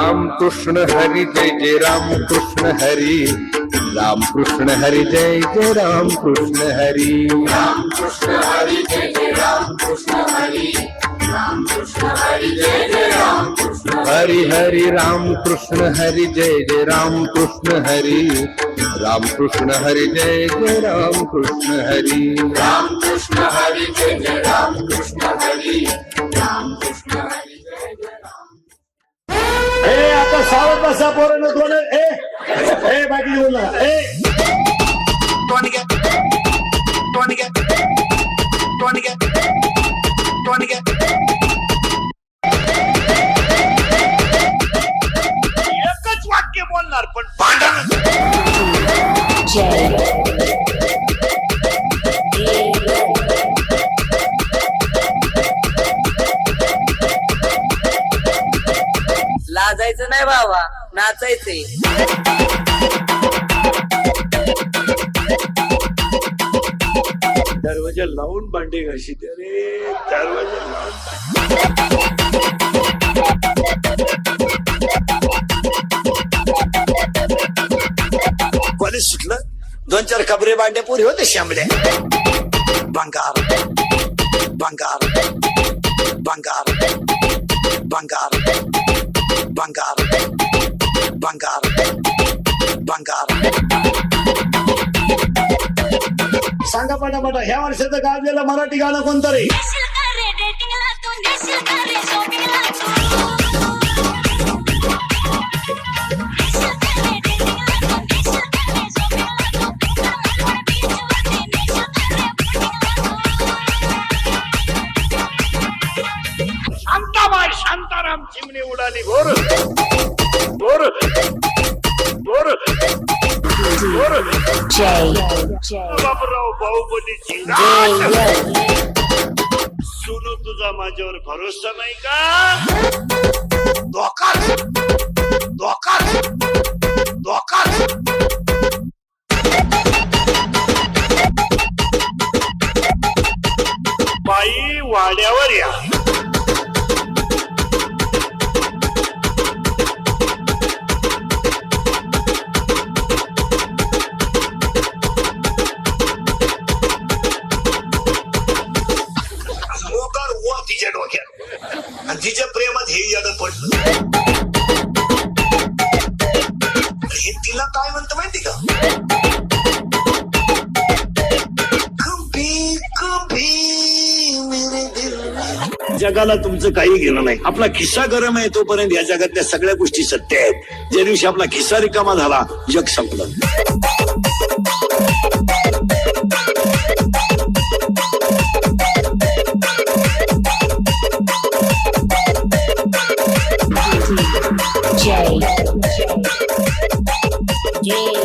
राम कृष्ण हरी जय जय राम कृष्ण हरी राम कृष्ण हरी जय जय राम कृष्ण हरी राम कृष्ण हरी जय जय राम कृष्ण हरी राम कृष्ण हरी जय जय राम कृष्ण हरी हरी राम कृष्ण हरी जय जय राम कृष्ण हरी राम कृष्ण हरी जय जय राम कृष्ण हरी राम कृष्ण हरी जय जय राम कृष्ण हरी राम कृष्ण हरी जय जय राम। ए आता सावध बसा पोरांनो दोन ए बाकी बोल ना ए एकच वाक्य बोलणार पण भांडण लाजायचं नाही बाबा, नाचायचंय. दरवाजा लावून भांडे घाशी रे दरवाजा लावून कॉलेज सुटलं 2-4 कबरे भांडे पुरी होते शांबड्या बंगार बंगार बंगार बंगार बंगार बंगार बंगार सांगा पटापटा ह्या वर्षाचं गाजलेलं मराठी गाणं कोणतं रे शांताबाई शांताराम चिमणी उडाली बोर बोर बोर बोर बाबूराव बाहुबलीची सुनो तुझा माझ्यावर भरोसा नाही का धोकाच धोकाच धोकाच बाई वाड्यावर या तिच्या डोक्यात आणि तिच्या प्रेमात हे याद पडलं हे तिला काय म्हणतं माहिती का कभी कभी मेरे दिल में. जगाला तुमचं काही घेणं नाही आपला खिस्सा गरम आहे तोपर्यंत या जगातल्या सगळ्या गोष्टी सत्य आहेत ज्या दिवशी आपला खिस्सा रिकामा झाला जग संपलं J.